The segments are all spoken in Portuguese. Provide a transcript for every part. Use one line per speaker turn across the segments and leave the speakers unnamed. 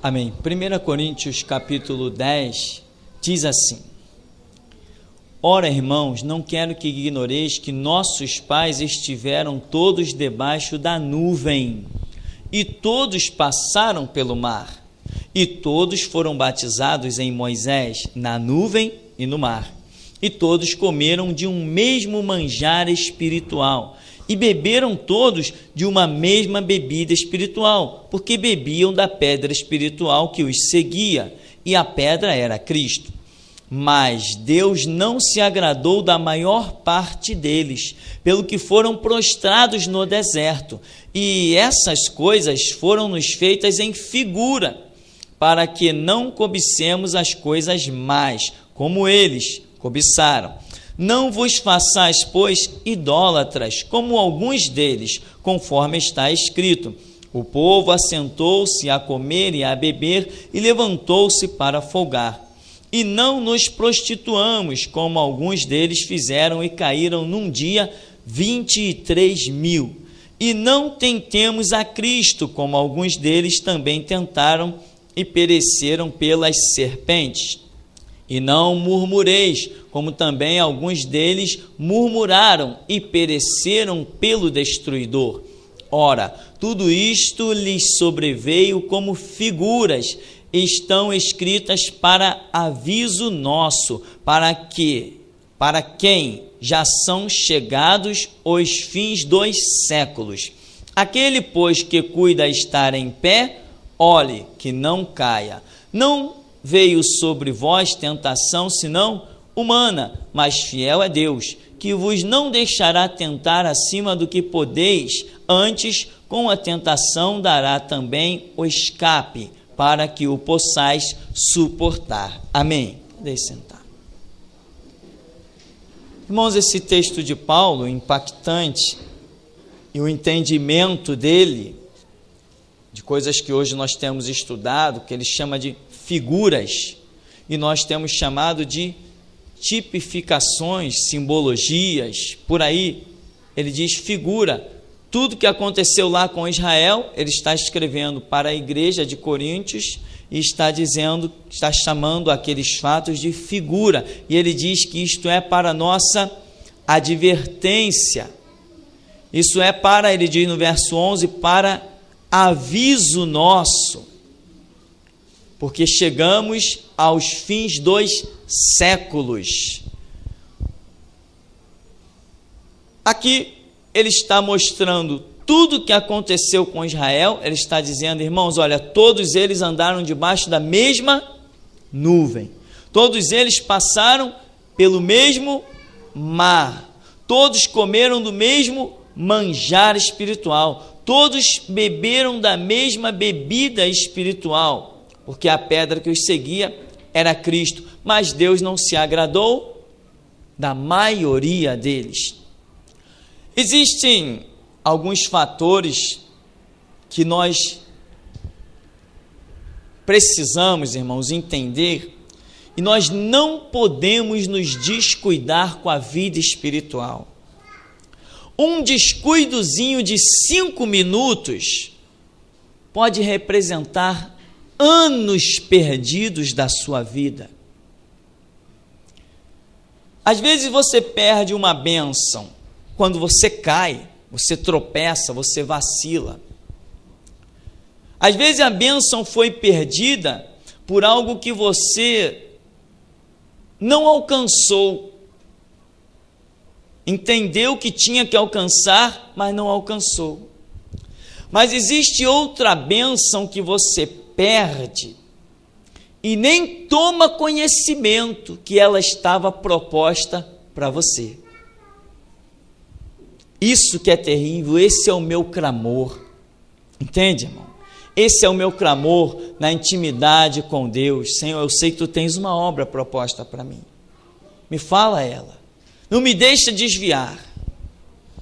Amém. 1 Coríntios capítulo 10 diz assim: Ora, irmãos, não quero que ignoreis que nossos pais estiveram todos debaixo da nuvem, e todos passaram pelo mar, e todos foram batizados em Moisés, na nuvem e no mar, e todos comeram de um mesmo manjar espiritual, e beberam todos de uma mesma bebida espiritual, porque bebiam da pedra espiritual que os seguia, e a pedra era Cristo. Mas Deus não se agradou da maior parte deles, pelo que foram prostrados no deserto, e essas coisas foram-nos feitas em figura, para que não cobicemos as coisas más, como eles cobiçaram. Não vos façais, pois, idólatras, como alguns deles, conforme está escrito: o povo assentou-se a comer e a beber, e levantou-se para folgar. E não nos prostituamos, como alguns deles fizeram, e caíram num dia 23.000. E não tentemos a Cristo, como alguns deles também tentaram, e pereceram pelas serpentes. E não murmureis, como também alguns deles murmuraram e pereceram pelo destruidor. Ora, tudo isto lhes sobreveio como figuras, estão escritas para aviso nosso, para quem já são chegados os fins dos séculos. Aquele, pois, que cuida estar em pé, olhe que não caia. Não veio sobre vós tentação, senão humana, mas fiel é Deus, que vos não deixará tentar acima do que podeis, antes, com a tentação, dará também o escape, para que o possais suportar. Amém. Deixe sentar. Irmãos, esse texto de Paulo, impactante, e o entendimento dele, de coisas que hoje nós temos estudado, que ele chama de figuras, e nós temos chamado de tipificações, simbologias, por aí ele diz figura. Tudo que aconteceu lá com Israel, ele está escrevendo para a igreja de Coríntios e está chamando aqueles fatos de figura, e ele diz que isto é para nossa advertência, isso é para, ele diz no verso 11, para aviso nosso, porque chegamos aos fins dos séculos. Aqui ele está mostrando tudo o que aconteceu com Israel. Ele está dizendo, irmãos, olha, todos eles andaram debaixo da mesma nuvem, todos eles passaram pelo mesmo mar, todos comeram do mesmo manjar espiritual, todos beberam da mesma bebida espiritual, porque a pedra que os seguia era Cristo, mas Deus não se agradou da maioria deles. Existem alguns fatores que nós precisamos, irmãos, entender, e nós não podemos nos descuidar com a vida espiritual. Um descuidozinho de 5 minutos pode representar anos perdidos da sua vida. Às vezes você perde uma bênção quando você cai, você tropeça, você vacila. Às vezes a bênção foi perdida por algo que você não alcançou. Entendeu que tinha que alcançar, mas não alcançou. Mas existe outra bênção que você perde e nem toma conhecimento que ela estava proposta para você. Isso que é terrível, esse é o meu clamor. Entende, irmão? Esse é o meu clamor na intimidade com Deus. Senhor, eu sei que tu tens uma obra proposta para mim. Me fala ela. Não me deixa desviar.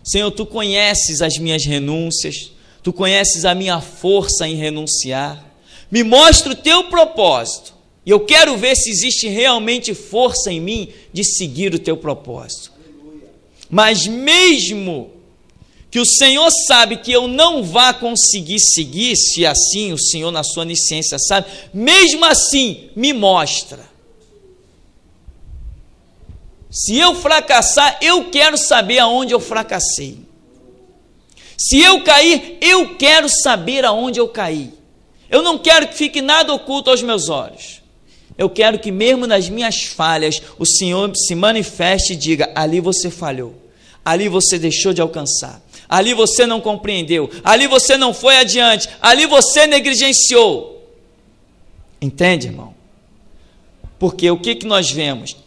Senhor, tu conheces as minhas renúncias, tu conheces a minha força em renunciar. Me mostra o teu propósito, e eu quero ver se existe realmente força em mim de seguir o teu propósito. Mas mesmo que o Senhor sabe que eu não vá conseguir seguir, se assim o Senhor na sua onisciência sabe, mesmo assim me mostra. Se eu fracassar, eu quero saber aonde eu fracassei. Se eu cair, eu quero saber aonde eu caí. Eu não quero que fique nada oculto aos meus olhos. Eu quero que mesmo nas minhas falhas, o Senhor se manifeste e diga: ali você falhou, ali você deixou de alcançar, ali você não compreendeu, ali você não foi adiante, ali você negligenciou. Entende, irmão? Porque o que nós vemos?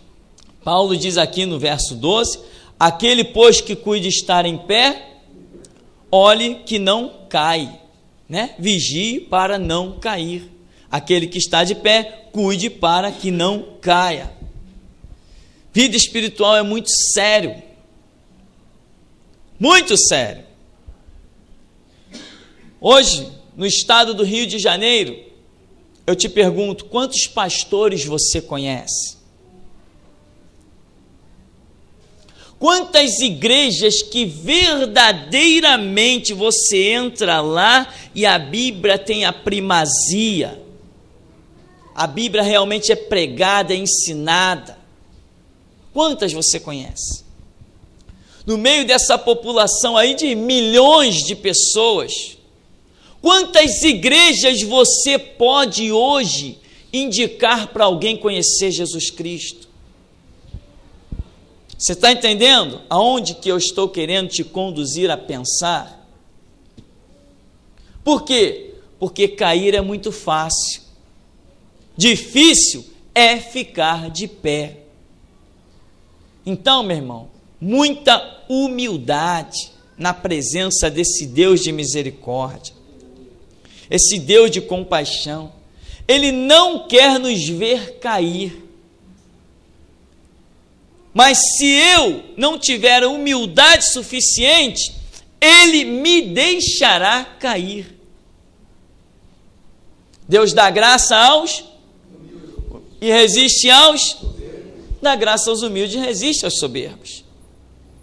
Paulo diz aqui no verso 12: aquele, pois, que cuide estar em pé, olhe que não cai, né? Vigie para não cair. Aquele que está de pé, cuide para que não caia. Vida espiritual é muito sério. Muito sério. Hoje, no estado do Rio de Janeiro, eu te pergunto: quantos pastores você conhece? Quantas igrejas que verdadeiramente você entra lá e a Bíblia tem a primazia? A Bíblia realmente é pregada, é ensinada. Quantas você conhece? No meio dessa população aí de milhões de pessoas, quantas igrejas você pode hoje indicar para alguém conhecer Jesus Cristo? Você está entendendo aonde que eu estou querendo te conduzir a pensar? Por quê? Porque cair é muito fácil. Difícil é ficar de pé. Então, meu irmão, muita humildade na presença desse Deus de misericórdia, esse Deus de compaixão. Ele não quer nos ver cair. Mas se eu não tiver humildade suficiente, Ele me deixará cair. Deus dá graça aos e resiste aos, dá graça aos humildes e resiste aos soberbos.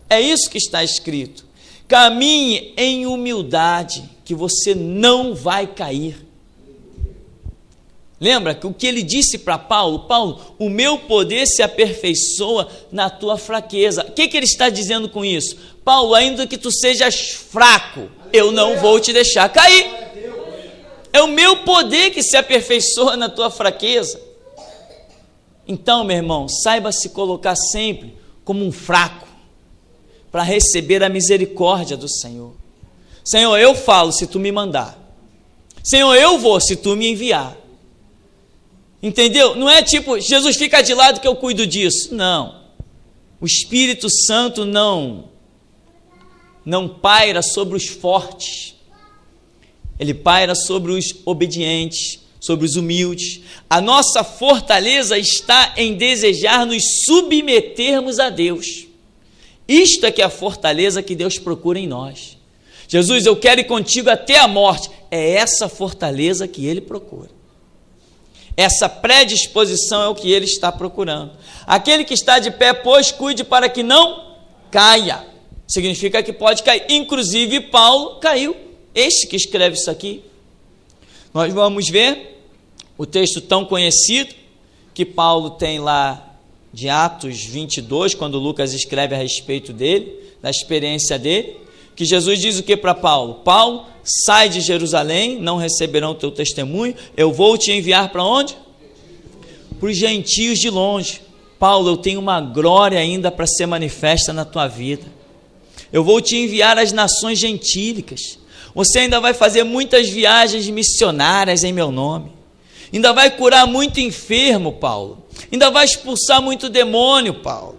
É isso que está escrito. Caminhe em humildade, que você não vai cair. Lembra que o que ele disse para Paulo? Paulo, o meu poder se aperfeiçoa na tua fraqueza. O que ele está dizendo com isso? Paulo, ainda que tu sejas fraco, eu não vou te deixar cair. É o meu poder que se aperfeiçoa na tua fraqueza. Então, meu irmão, saiba se colocar sempre como um fraco, para receber a misericórdia do Senhor. Senhor, eu falo se tu me mandar. Senhor, eu vou se tu me enviar. Entendeu? Não é tipo, Jesus, fica de lado que eu cuido disso. Não. O Espírito Santo não paira sobre os fortes. Ele paira sobre os obedientes, sobre os humildes. A nossa fortaleza está em desejar nos submetermos a Deus. Isto é que é a fortaleza que Deus procura em nós. Jesus, eu quero ir contigo até a morte. É essa fortaleza que Ele procura. Essa predisposição é o que Ele está procurando. Aquele que está de pé, pois, cuide para que não caia. Significa que pode cair. Inclusive, Paulo caiu. Este que escreve isso aqui. Nós vamos ver o texto tão conhecido que Paulo tem lá de Atos 22, quando Lucas escreve a respeito dele, da experiência dele, que Jesus diz o que para Paulo? Paulo, sai de Jerusalém, não receberão o teu testemunho, eu vou te enviar para onde? Para os gentios de longe. Paulo, eu tenho uma glória ainda para ser manifesta na tua vida. Eu vou te enviar às nações gentílicas. Você ainda vai fazer muitas viagens missionárias em meu nome. Ainda vai curar muito enfermo, Paulo. Ainda vai expulsar muito demônio, Paulo.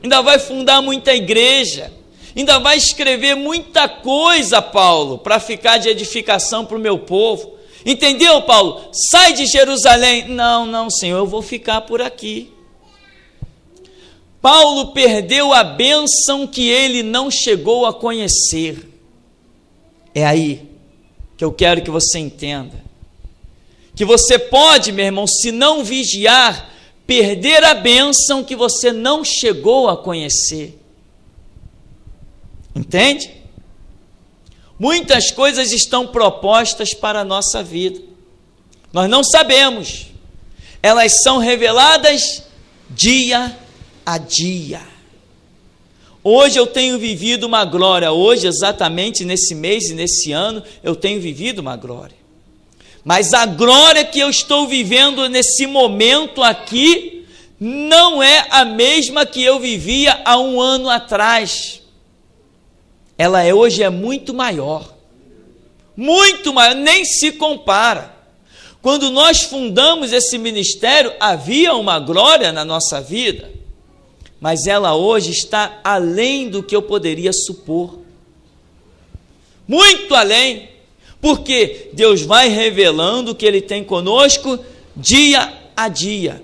Ainda vai fundar muita igreja. Ainda vai escrever muita coisa, Paulo, para ficar de edificação para o meu povo. Entendeu, Paulo? Sai de Jerusalém. Não, Senhor, eu vou ficar por aqui. Paulo perdeu a bênção que ele não chegou a conhecer. É aí que eu quero que você entenda. Que você pode, meu irmão, se não vigiar, perder a bênção que você não chegou a conhecer. Entende? Muitas coisas estão propostas para a nossa vida. Nós não sabemos. Elas são reveladas dia a dia. Hoje eu tenho vivido uma glória. Hoje, exatamente nesse mês e nesse ano, eu tenho vivido uma glória. Mas a glória que eu estou vivendo nesse momento aqui não é a mesma que eu vivia há um ano atrás. Ela hoje é muito maior, nem se compara. Quando nós fundamos esse ministério, havia uma glória na nossa vida, mas ela hoje está além do que eu poderia supor, muito além, porque Deus vai revelando o que Ele tem conosco dia a dia.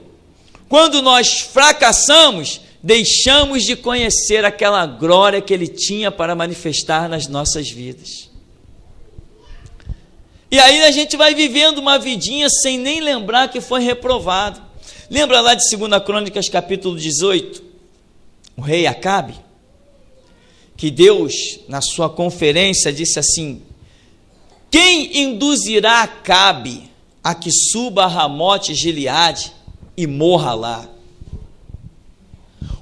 Quando nós fracassamos, deixamos de conhecer aquela glória que Ele tinha para manifestar nas nossas vidas. E aí a gente vai vivendo uma vidinha sem nem lembrar que foi reprovado. Lembra lá de 2 Crônicas capítulo 18? O rei Acabe? Que Deus, na sua conferência, disse assim: quem induzirá Acabe a que suba a Ramote Gileade e morra lá?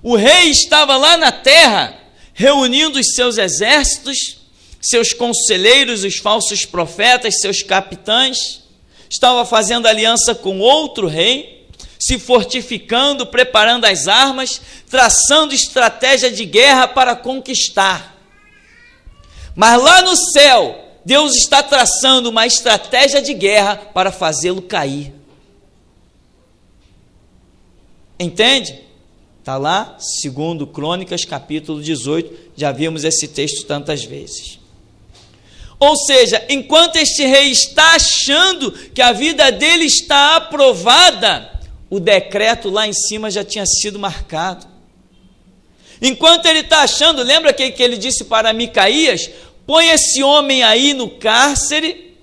O rei estava lá na terra, reunindo os seus exércitos, seus conselheiros, os falsos profetas, seus capitães, estava fazendo aliança com outro rei, se fortificando, preparando as armas, traçando estratégia de guerra para conquistar. Mas lá no céu, Deus está traçando uma estratégia de guerra para fazê-lo cair. Entende? Está lá, 2 Crônicas, capítulo 18, já vimos esse texto tantas vezes. Ou seja, enquanto este rei está achando que a vida dele está aprovada, o decreto lá em cima já tinha sido marcado. Enquanto ele está achando, lembra que ele disse para Micaías: põe esse homem aí no cárcere,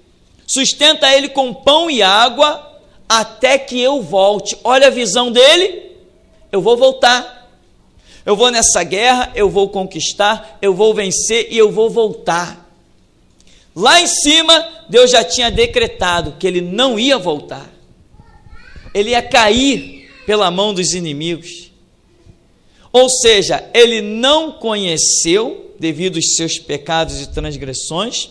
sustenta ele com pão e água, até que eu volte. Olha a visão dele. Eu vou voltar, eu vou nessa guerra, eu vou conquistar, eu vou vencer e eu vou voltar. Lá em cima, Deus já tinha decretado que ele não ia voltar, ele ia cair pela mão dos inimigos. Ou seja, ele não conheceu, devido aos seus pecados e transgressões,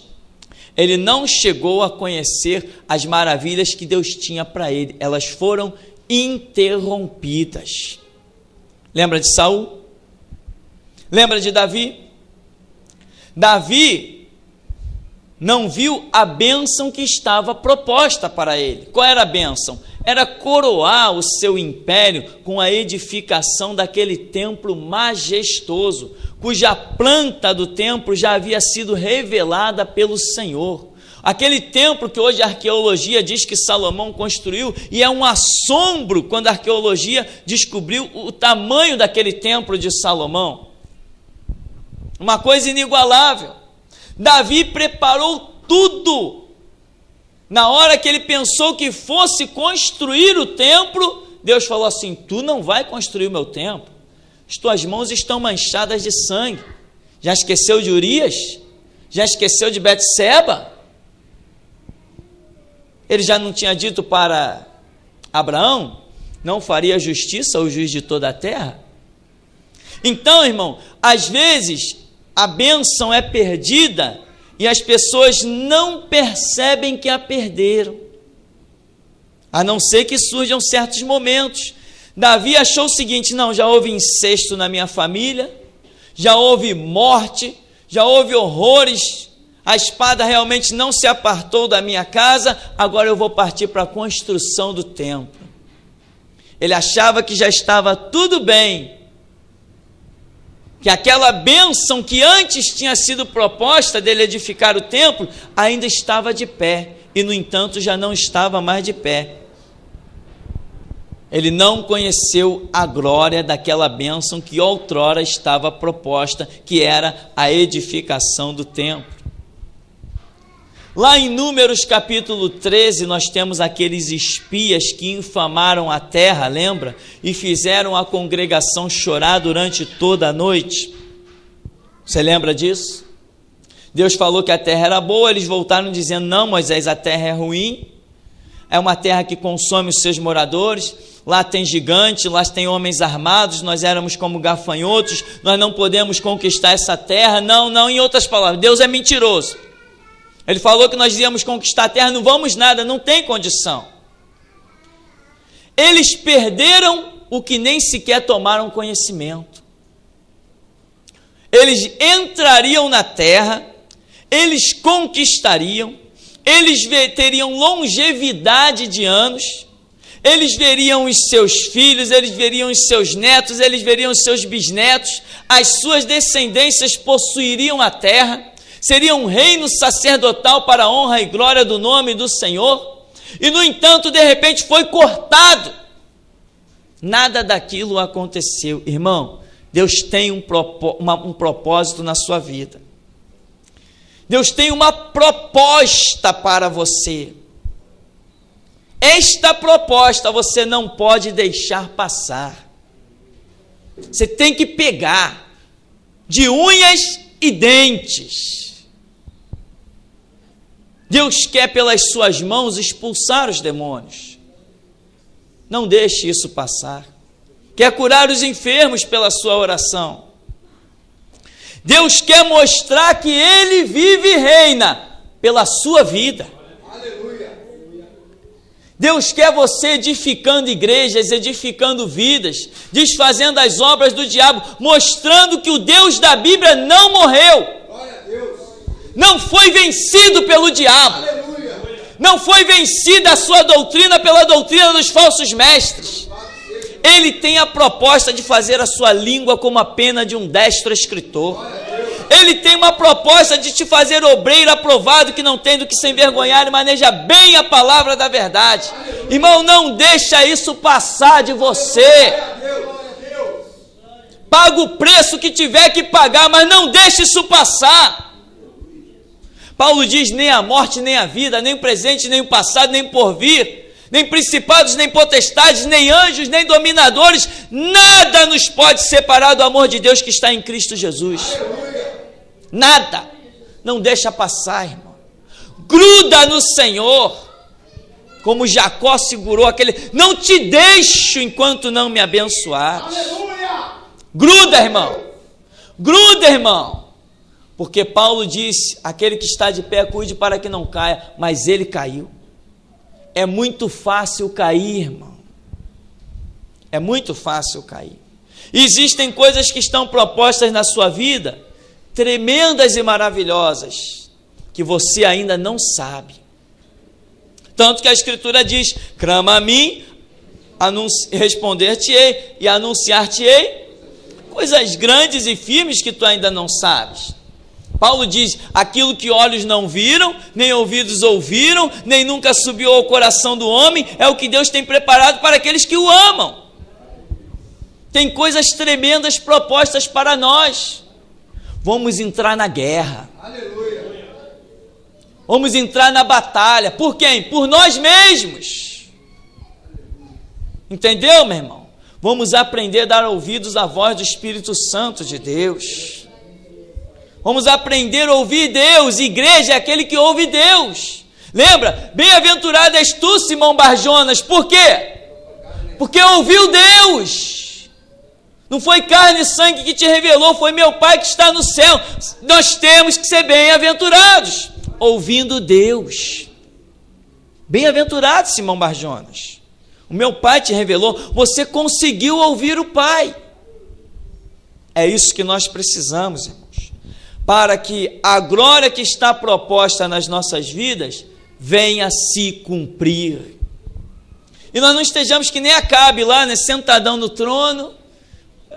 ele não chegou a conhecer as maravilhas que Deus tinha para ele, elas foram interrompidas. Lembra de Saul? Lembra de Davi? Davi não viu a bênção que estava proposta para ele. Qual era a bênção? Era coroar o seu império com a edificação daquele templo majestoso, cuja planta do templo já havia sido revelada pelo Senhor. Aquele templo que hoje a arqueologia diz que Salomão construiu, e é um assombro quando a arqueologia descobriu o tamanho daquele templo de Salomão. Uma coisa inigualável. Davi preparou tudo. Na hora que ele pensou que fosse construir o templo, Deus falou assim: tu não vai construir o meu templo, as tuas mãos estão manchadas de sangue. Já esqueceu de Urias? Já esqueceu de Betseba? Ele já não tinha dito para Abraão: não faria justiça ao juiz de toda a terra? Então, irmão, às vezes a bênção é perdida e as pessoas não percebem que a perderam, a não ser que surjam certos momentos. Davi achou o seguinte: não, já houve incesto na minha família, já houve morte, já houve horrores, a espada realmente não se apartou da minha casa, agora eu vou partir para a construção do templo. Ele achava que já estava tudo bem, que aquela bênção que antes tinha sido proposta dele edificar o templo, ainda estava de pé, e no entanto já não estava mais de pé. Ele não conheceu a glória daquela bênção que outrora estava proposta, que era a edificação do templo. Lá em Números capítulo 13, nós temos aqueles espias que infamaram a terra, lembra? E fizeram a congregação chorar durante toda a noite. Você lembra disso? Deus falou que a terra era boa, eles voltaram dizendo, não, Moisés, a terra é ruim, é uma terra que consome os seus moradores, lá tem gigante, lá tem homens armados, nós éramos como gafanhotos, nós não podemos conquistar essa terra. Não, em outras palavras, Deus é mentiroso. Ele falou que nós íamos conquistar a terra, não vamos nada, não tem condição. Eles perderam o que nem sequer tomaram conhecimento. Eles entrariam na terra, eles conquistariam, eles teriam longevidade de anos, eles veriam os seus filhos, eles veriam os seus netos, eles veriam os seus bisnetos, as suas descendências possuiriam a terra, seria um reino sacerdotal para a honra e glória do nome do Senhor, e no entanto, de repente foi cortado. Nada daquilo aconteceu. Irmão, Deus tem um propósito na sua vida. Deus tem uma proposta para você. Esta proposta você não pode deixar passar. Você tem que pegar de unhas e dentes. Deus quer pelas suas mãos expulsar os demônios. Não deixe isso passar. Quer curar os enfermos pela sua oração. Deus quer mostrar que Ele vive e reina pela sua vida. Deus quer você edificando igrejas, edificando vidas, desfazendo as obras do diabo, mostrando que o Deus da Bíblia não morreu, não foi vencido pelo diabo, não foi vencida a sua doutrina pela doutrina dos falsos mestres. Ele tem a proposta de fazer a sua língua como a pena de um destro escritor. Ele tem uma proposta de te fazer obreiro aprovado, que não tem do que se envergonhar e maneja bem a palavra da verdade. Irmão, não deixa isso passar de você. Paga o preço que tiver que pagar, mas não deixe isso passar. Paulo diz, nem a morte, nem a vida, nem o presente, nem o passado, nem o porvir, nem principados, nem potestades, nem anjos, nem dominadores, nada nos pode separar do amor de Deus que está em Cristo Jesus. Nada. Não deixa passar, irmão. Gruda no Senhor, como Jacó segurou aquele, não te deixo enquanto não me abençoares. Gruda, irmão. Gruda, irmão. Porque Paulo disse, aquele que está de pé, cuide para que não caia, mas ele caiu. É muito fácil cair, irmão. É muito fácil cair. Existem coisas que estão propostas na sua vida, tremendas e maravilhosas, que você ainda não sabe. Tanto que a Escritura diz, clama a mim, responder-te-ei e anunciar-te-ei coisas grandes e firmes que tu ainda não sabes. Paulo diz, aquilo que olhos não viram, nem ouvidos ouviram, nem nunca subiu ao coração do homem, é o que Deus tem preparado para aqueles que o amam. Tem coisas tremendas propostas para nós. Vamos entrar na guerra. Aleluia. Vamos entrar na batalha. Por quem? Por nós mesmos. Entendeu, meu irmão? Vamos aprender a dar ouvidos à voz do Espírito Santo de Deus. Vamos aprender a ouvir Deus. Igreja é aquele que ouve Deus. Lembra? Bem-aventurado és tu, Simão Barjonas. Por quê? Porque ouviu Deus. Não foi carne e sangue que te revelou, foi meu Pai que está no céu. Nós temos que ser bem-aventurados, ouvindo Deus. Bem-aventurado, Simão Barjonas. O meu Pai te revelou, você conseguiu ouvir o Pai. É isso que nós precisamos, irmãos, para que a glória que está proposta nas nossas vidas venha a se cumprir. E nós não estejamos que nem Acabe lá, né, sentadão no trono.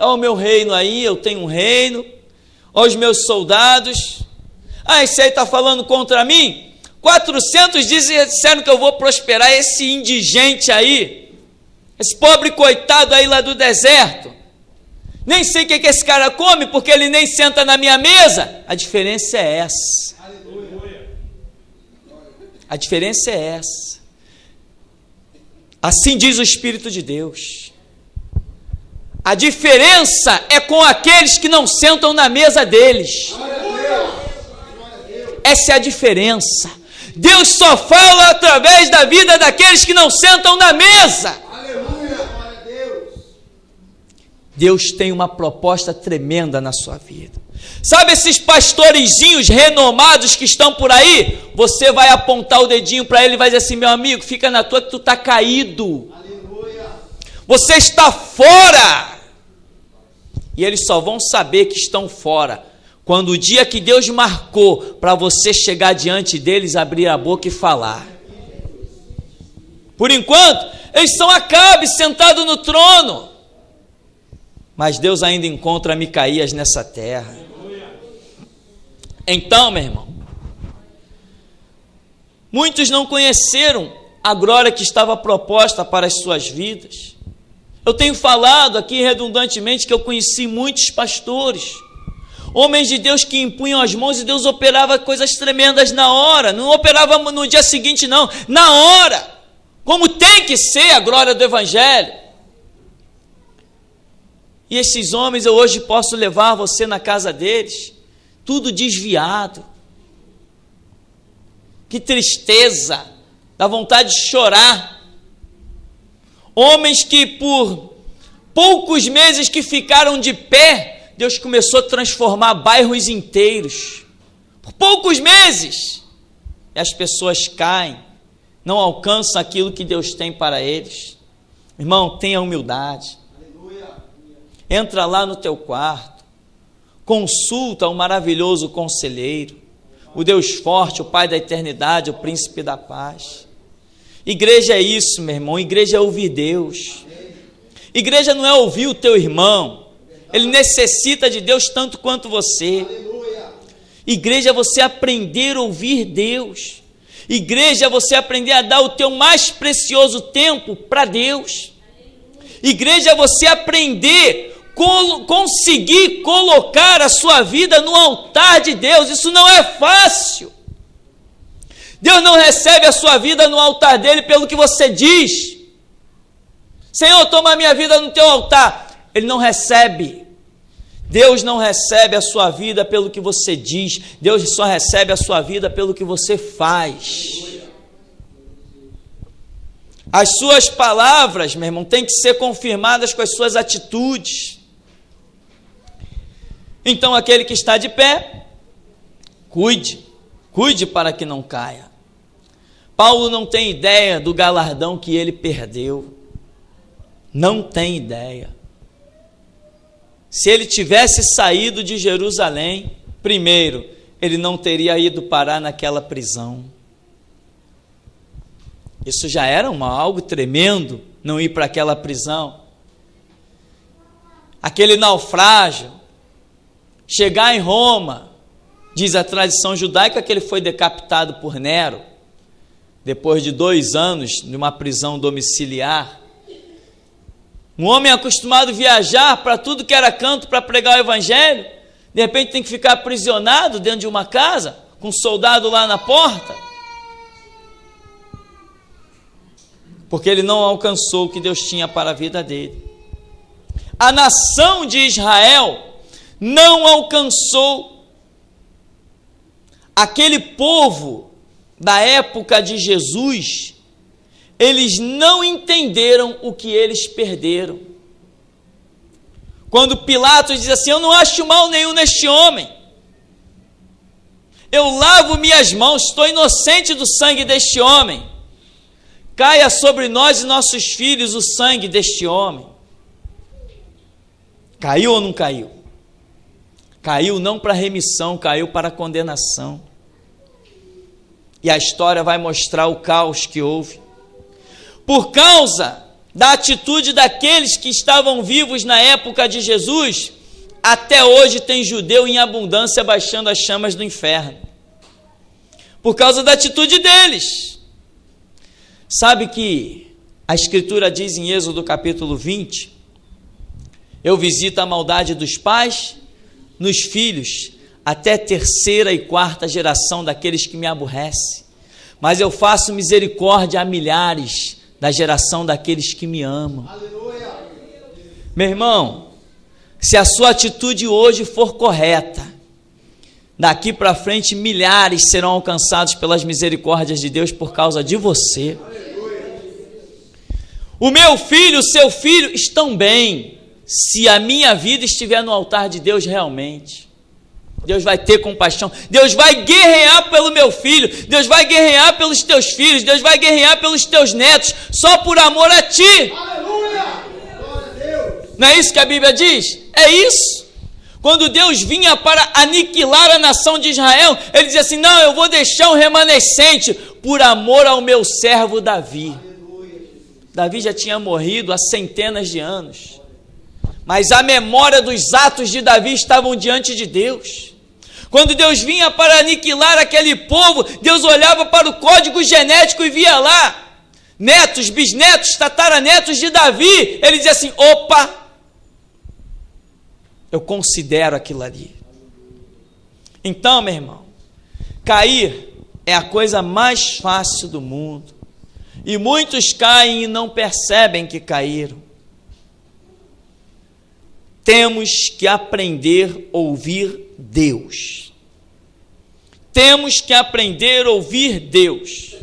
Olha o meu reino aí, eu tenho um reino. Olha os meus soldados. Ah, esse aí está falando contra mim? 400 disseram que eu vou prosperar. Esse indigente aí, esse pobre coitado aí lá do deserto, nem sei o que esse cara come, porque ele nem senta na minha mesa. A diferença é essa. A diferença é essa. Assim diz o Espírito de Deus. A diferença é com aqueles que não sentam na mesa deles. Essa é a diferença. Deus só fala através da vida daqueles que não sentam na mesa.
Aleluia, glória a Deus.
Deus tem uma proposta tremenda na sua vida. Sabe esses pastorezinhos renomados que estão por aí? Você vai apontar o dedinho para ele e vai dizer assim: meu amigo, fica na tua que tu está caído.
Aleluia.
Você está fora. E eles só vão saber que estão fora quando o dia que Deus marcou para você chegar diante deles, abrir a boca e falar. Por enquanto, eles são Acabe sentado no trono. Mas Deus ainda encontra Micaías nessa terra. Então, meu irmão, muitos não conheceram a glória que estava proposta para as suas vidas. Eu tenho falado aqui redundantemente que eu conheci muitos pastores, homens de Deus que impunham as mãos e Deus operava coisas tremendas na hora. Não operava no dia seguinte não, na hora, como tem que ser a glória do Evangelho. E esses homens eu hoje posso levar você na casa deles, tudo desviado. Que tristeza, dá vontade de chorar. Homens que por poucos meses que ficaram de pé, Deus começou a transformar bairros inteiros. Por poucos meses. E as pessoas caem, não alcançam aquilo que Deus tem para eles. Irmão, tenha humildade. Entra lá no teu quarto, consulta o maravilhoso conselheiro, o Deus forte, o Pai da eternidade, o príncipe da paz. Igreja é isso, meu irmão, igreja é ouvir Deus. Igreja não é ouvir o teu irmão, ele necessita de Deus tanto quanto você. Igreja é você aprender a ouvir Deus. Igreja é você aprender a dar o teu mais precioso tempo para Deus. Igreja é você aprender conseguir colocar a sua vida no altar de Deus. Isso não é fácil. Deus não recebe a sua vida no altar dele pelo que você diz. Senhor, toma a minha vida no teu altar. Ele não recebe. Deus não recebe a sua vida pelo que você diz. Deus só recebe a sua vida pelo que você faz. As suas palavras, meu irmão, têm que ser confirmadas com as suas atitudes. Então, aquele que está de pé, cuide para que não caia. Paulo não tem ideia do galardão que ele perdeu. Não tem ideia. Se ele tivesse saído de Jerusalém, primeiro, ele não teria ido parar naquela prisão. Isso já era algo tremendo, não ir para aquela prisão. Aquele naufrágio, chegar em Roma, diz a tradição judaica que ele foi decapitado por Nero, depois de 2 anos numa prisão domiciliar. Um homem acostumado a viajar para tudo que era canto para pregar o Evangelho, de repente tem que ficar aprisionado dentro de uma casa, com um soldado lá na porta, porque ele não alcançou o que Deus tinha para a vida dele. A nação de Israel não alcançou. Aquele povo da época de Jesus, eles não entenderam o que eles perderam. Quando Pilatos diz assim: eu não acho mal nenhum neste homem, eu lavo minhas mãos, estou inocente do sangue deste homem, caia sobre nós e nossos filhos o sangue deste homem. Caiu ou não caiu? Caiu não para remissão, caiu para condenação. E a história vai mostrar o caos que houve. Por causa da atitude daqueles que estavam vivos na época de Jesus, até hoje tem judeu em abundância baixando as chamas do inferno. Por causa da atitude deles. Sabe que a Escritura diz em Êxodo capítulo 20, eu visito a maldade dos pais nos filhos, até 3ª e 4ª geração daqueles que me aborrecem, mas eu faço misericórdia a milhares da geração daqueles que me amam. Aleluia. Meu irmão, se a sua atitude hoje for correta, Daqui para frente, milhares serão alcançados pelas misericórdias de Deus por causa de você. O meu filho, o seu filho estão bem, se a minha vida estiver no altar de Deus realmente. Deus vai ter compaixão, Deus vai guerrear pelo meu filho, Deus vai guerrear pelos teus filhos, Deus vai guerrear pelos teus netos, só por amor a ti.
Aleluia! Glória a Deus!
Não é isso que a Bíblia diz? É isso. Quando Deus vinha para aniquilar a nação de Israel, ele dizia assim, não, eu vou deixar um remanescente por amor ao meu servo Davi. Davi já tinha morrido há centenas de anos, mas a memória dos atos de Davi estavam diante de Deus. Quando Deus vinha para aniquilar aquele povo, Deus olhava para o código genético e via lá, netos, bisnetos, tataranetos de Davi. Ele dizia assim, opa, eu considero aquilo ali. Então, meu irmão, cair é a coisa mais fácil do mundo. E muitos caem e não percebem que caíram. Temos que aprender a ouvir Deus. Temos que aprender a ouvir Deus.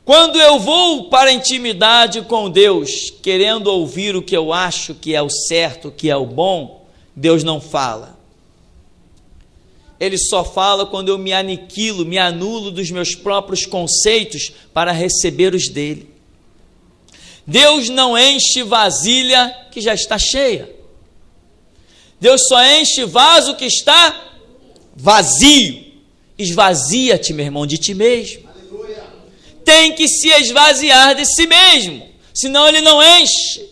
Quando eu vou para a intimidade com Deus, querendo ouvir o que eu acho que é o certo, que é o bom, Deus não fala. Ele só fala quando eu me aniquilo, me anulo dos meus próprios conceitos para receber os dele. Deus não enche vasilha que já está cheia. Deus só enche vaso que está vazio. Esvazia-te, meu irmão, de ti mesmo.
Aleluia!
Tem que se esvaziar de si mesmo, senão ele não enche.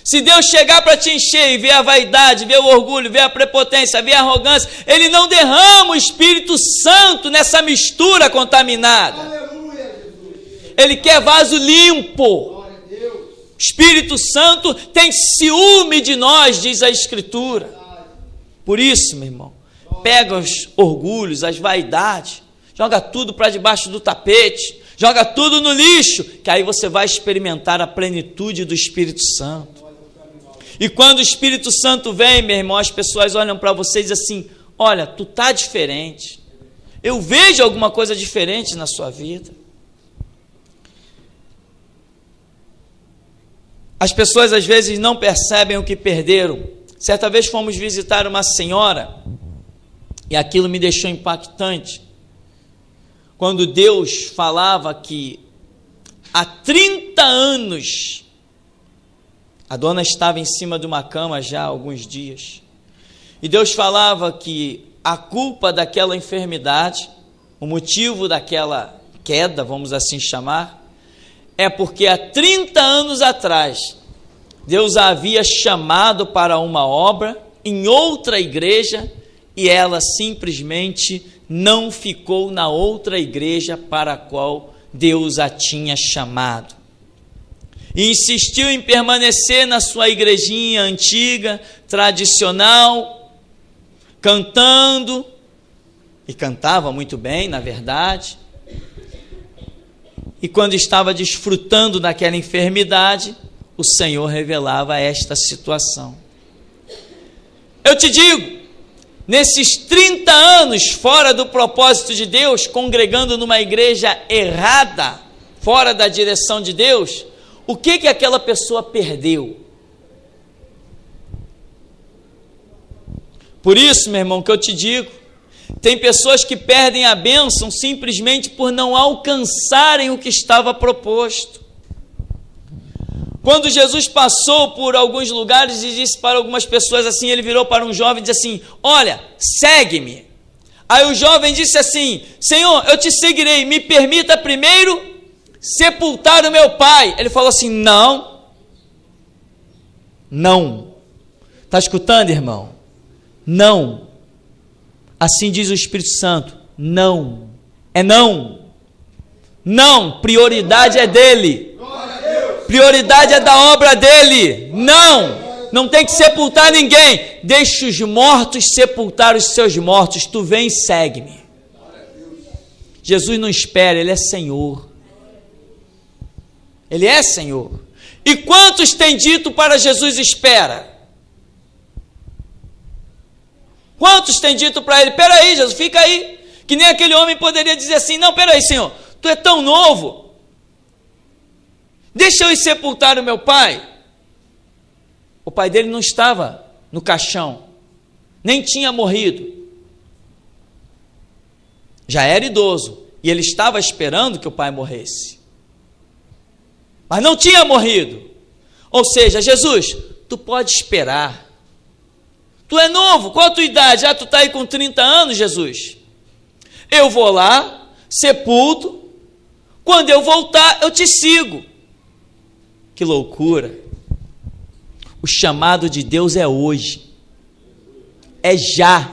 Se Deus chegar para te encher e ver a vaidade, ver o orgulho, ver a prepotência, ver a arrogância, ele não derrama o Espírito Santo nessa mistura contaminada.
Aleluia, Jesus!
Ele quer vaso limpo.
Glória a Deus!
O Espírito Santo tem ciúme de nós, diz a Escritura. Por isso, meu irmão, pega os orgulhos, as vaidades, joga tudo para debaixo do tapete, joga tudo no lixo, que aí você vai experimentar a plenitude do Espírito Santo. E quando o Espírito Santo vem, meu irmão, as pessoas olham para você e dizem assim, olha, tu tá diferente. Eu vejo alguma coisa diferente na sua vida. As pessoas às vezes não percebem o que perderam. Certa vez fomos visitar uma senhora e aquilo me deixou impactante. Quando Deus falava que há 30 anos a dona estava em cima de uma cama já há alguns dias. E Deus falava que a culpa daquela enfermidade, o motivo daquela queda, vamos assim chamar, é porque há 30 anos atrás, Deus a havia chamado para uma obra em outra igreja e ela simplesmente não ficou na outra igreja para a qual Deus a tinha chamado. E insistiu em permanecer na sua igrejinha antiga, tradicional, cantando, e cantava muito bem, na verdade. E quando estava desfrutando daquela enfermidade, o Senhor revelava esta situação. Eu te digo, nesses 30 anos fora do propósito de Deus, congregando numa igreja errada, fora da direção de Deus, o que aquela pessoa perdeu? Por isso, meu irmão, que eu te digo, tem pessoas que perdem a bênção simplesmente por não alcançarem o que estava proposto. Quando Jesus passou por alguns lugares e disse para algumas pessoas assim, ele virou para um jovem e disse assim, olha, segue-me. Aí o jovem disse assim, Senhor, eu te seguirei, me permita primeiro sepultar o meu pai. Ele falou assim, não. Está escutando, irmão? Não. Assim diz o Espírito Santo, não. É não. Não, prioridade é dele. Prioridade é da obra dele. Não tem que sepultar ninguém. Deixa os mortos sepultar os seus mortos. Tu vem e segue-me. Jesus não espera, ele é Senhor. Ele é Senhor. E quantos têm dito para Jesus espera? Quantos têm dito para ele, peraí, Jesus, fica aí, que nem aquele homem poderia dizer assim, não, peraí, Senhor, tu é tão novo, deixa eu ir sepultar o meu pai. O pai dele não estava no caixão, nem tinha morrido, já era idoso, e ele estava esperando que o pai morresse, mas não tinha morrido. Ou seja, Jesus, tu pode esperar, tu é novo, qual a tua idade? Tu está aí com 30 anos, Jesus, eu vou lá, sepulto, quando eu voltar eu te sigo. Que loucura. O chamado de Deus é hoje, é já,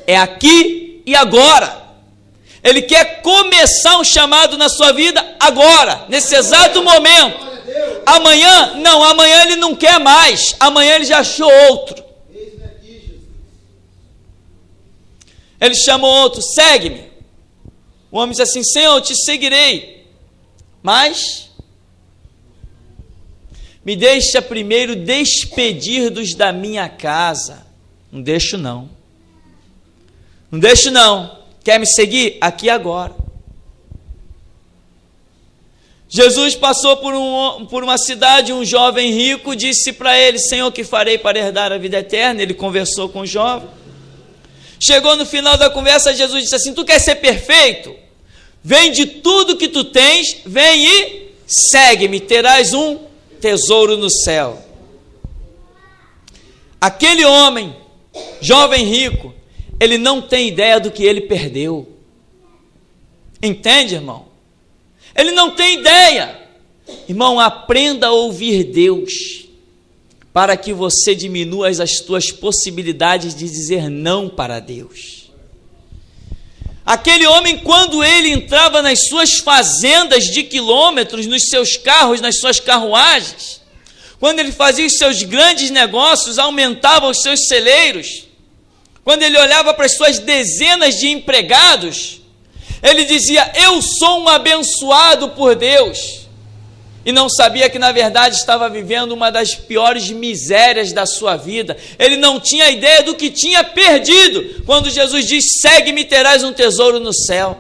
é aqui e agora. Ele quer começar um chamado na sua vida agora, nesse exato momento. Amanhã, não, amanhã ele não quer mais, amanhã ele já achou outro. Ele chamou outro, segue-me. O homem diz assim, Senhor, eu te seguirei, mas me deixa primeiro despedir-dos da minha casa. Não deixo não, não deixo não. Quer me seguir? Aqui agora. Jesus passou por uma cidade, um jovem rico disse para ele, Senhor, o que farei para herdar a vida eterna? Ele conversou com o jovem. Chegou no final da conversa, Jesus disse assim, tu quer ser perfeito? Vende tudo que tu tens, vem e segue-me, terás um tesouro no céu. Aquele homem, jovem rico, ele não tem ideia do que ele perdeu. Entende, irmão? Ele não tem ideia. Irmão, aprenda a ouvir Deus, para que você diminua as tuas possibilidades de dizer não para Deus. Aquele homem, quando ele entrava nas suas fazendas de quilômetros, nos seus carros, nas suas carruagens, quando ele fazia os seus grandes negócios, aumentava os seus celeiros, quando ele olhava para as suas dezenas de empregados, ele dizia, eu sou um abençoado por Deus, e não sabia que na verdade estava vivendo uma das piores misérias da sua vida. Ele não tinha ideia do que tinha perdido, quando Jesus diz, segue-me, terás um tesouro no céu.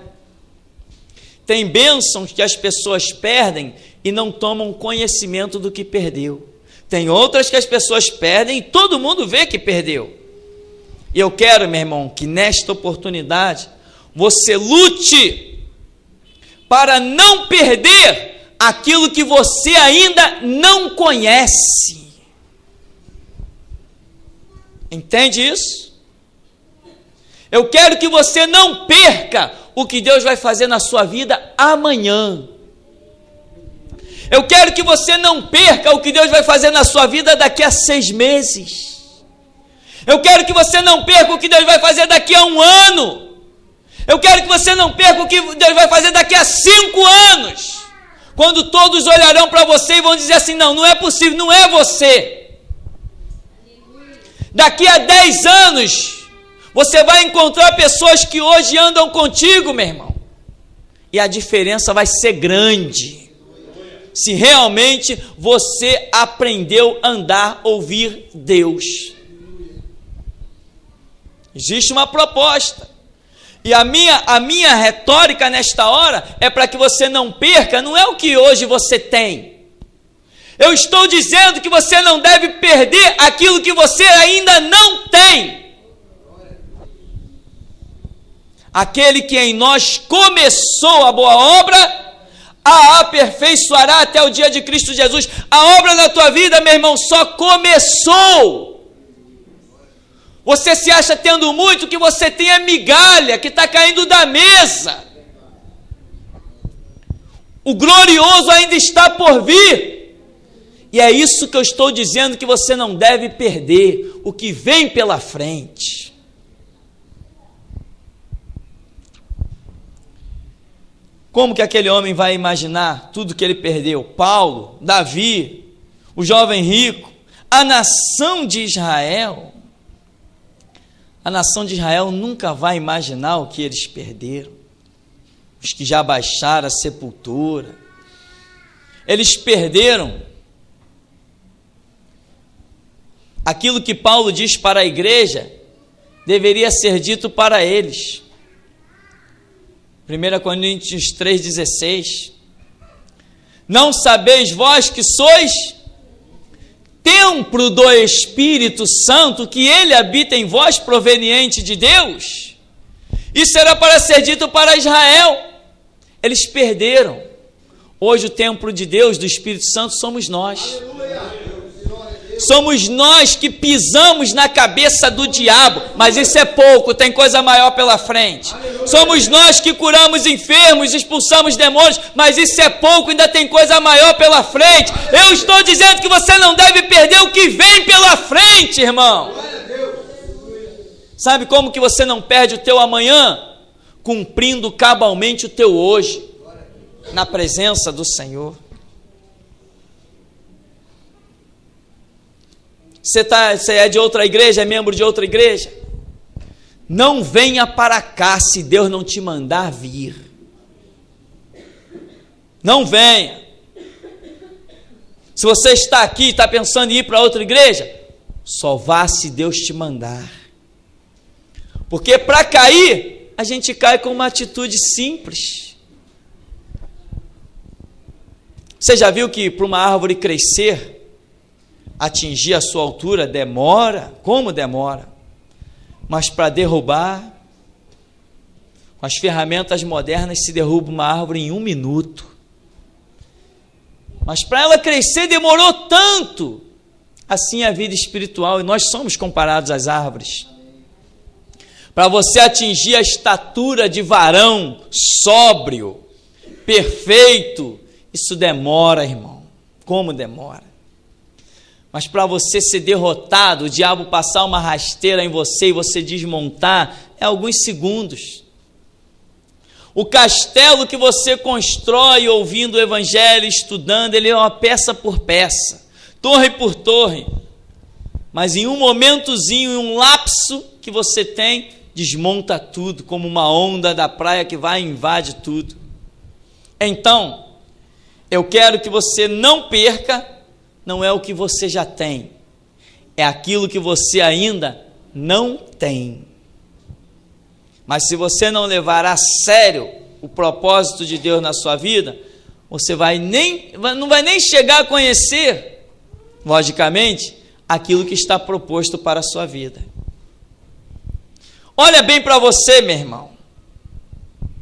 Tem bênçãos que as pessoas perdem e não tomam conhecimento do que perdeu. Tem outras que as pessoas perdem e todo mundo vê que perdeu. E eu quero, meu irmão, que nesta oportunidade você lute para não perder aquilo que você ainda não conhece. Entende isso? Eu quero que você não perca o que Deus vai fazer na sua vida amanhã. Eu quero que você não perca o que Deus vai fazer na sua vida daqui a 6 meses. Eu quero que você não perca o que Deus vai fazer daqui a 1 ano. Eu quero que você não perca o que Deus vai fazer daqui a 5 anos. Quando todos olharão para você e vão dizer assim, não, não é possível, não é você. Daqui a 10 anos, você vai encontrar pessoas que hoje andam contigo, meu irmão. E a diferença vai ser grande. Se realmente você aprendeu a andar, ouvir Deus. Existe uma proposta. E a minha retórica nesta hora é para que você não perca, não é o que hoje você tem. Eu estou dizendo que você não deve perder aquilo que você ainda não tem. Aquele que em nós começou a boa obra, a aperfeiçoará até o dia de Cristo Jesus. A obra da tua vida, meu irmão, só começou. Você se acha tendo muito, que você tem a migalha que está caindo da mesa. O glorioso ainda está por vir. E é isso que eu estou dizendo, que você não deve perder o que vem pela frente. Como que aquele homem vai imaginar tudo que ele perdeu? Paulo, Davi, o jovem rico, a nação de Israel. A nação de Israel nunca vai imaginar o que eles perderam. Os que já baixaram a sepultura. Eles perderam aquilo que Paulo diz para a igreja, deveria ser dito para eles. 1 Coríntios 3,16. Não sabeis vós que sois templo do Espírito Santo, que ele habita em vós, proveniente de Deus? Isso era para ser dito para Israel. Eles perderam. Hoje o templo de Deus, do Espírito Santo, somos nós. Somos nós que pisamos na cabeça do diabo, mas isso é pouco, tem coisa maior pela frente. Somos nós que curamos enfermos, expulsamos demônios, mas isso é pouco, ainda tem coisa maior pela frente. Eu estou dizendo que você não deve perder o que vem pela frente, irmão. Sabe como que você não perde o teu amanhã? Cumprindo cabalmente o teu hoje, na presença do Senhor. Você é de outra igreja, é membro de outra igreja? Não venha para cá se Deus não te mandar vir. Não venha. Se você está aqui e está pensando em ir para outra igreja, só vá se Deus te mandar. Porque para cair, a gente cai com uma atitude simples. Você já viu que para uma árvore crescer, atingir a sua altura, demora? Como demora? Mas para derrubar, com as ferramentas modernas, se derruba uma árvore em 1 minuto. Mas para ela crescer demorou tanto. Assim é a vida espiritual, e nós somos comparados às árvores. Para você atingir a estatura de varão sóbrio, perfeito, isso demora, irmão. Como demora? Mas para você ser derrotado, o diabo passar uma rasteira em você e você desmontar, é alguns segundos. O castelo que você constrói ouvindo o evangelho, estudando, ele é uma peça por peça, torre por torre. Mas em um momentozinho, em um lapso que você tem, desmonta tudo, como uma onda da praia que vai e invade tudo. Então, eu quero que você não perca. Não é o que você já tem, é aquilo que você ainda não tem. Mas se você não levar a sério o propósito de Deus na sua vida, você não vai nem chegar a conhecer, logicamente, aquilo que está proposto para a sua vida. Olha bem para você, meu irmão.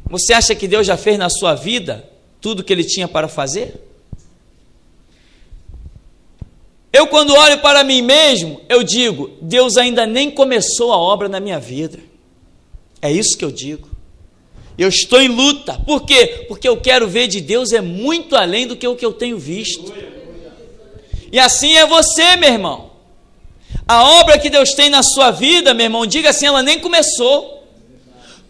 Você acha que Deus já fez na sua vida tudo o que Ele tinha para fazer? Eu, quando olho para mim mesmo, eu digo, Deus ainda nem começou a obra na minha vida. É isso que eu digo. Eu estou em luta. Por quê? Porque eu quero ver de Deus é muito além do que o que eu tenho visto. E assim é você, meu irmão. A obra que Deus tem na sua vida, meu irmão, diga assim, ela nem começou.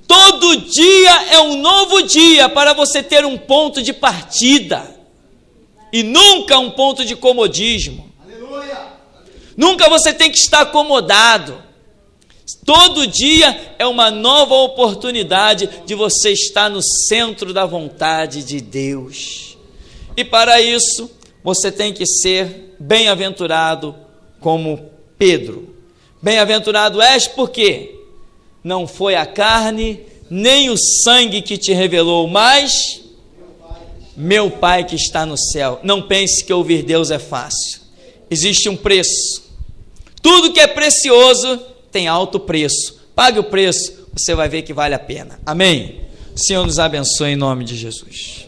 Todo dia é um novo dia para você ter um ponto de partida. E nunca um ponto de comodismo. Nunca você tem que estar acomodado. Todo dia é uma nova oportunidade de você estar no centro da vontade de Deus. E para isso, você tem que ser bem-aventurado como Pedro. Bem-aventurado és porque não foi a carne, nem o sangue que te revelou, mas meu Pai que está no céu. Não pense que ouvir Deus é fácil. Existe um preço. Tudo que é precioso tem alto preço. Pague o preço, você vai ver que vale a pena. Amém? O Senhor nos abençoe em nome de Jesus.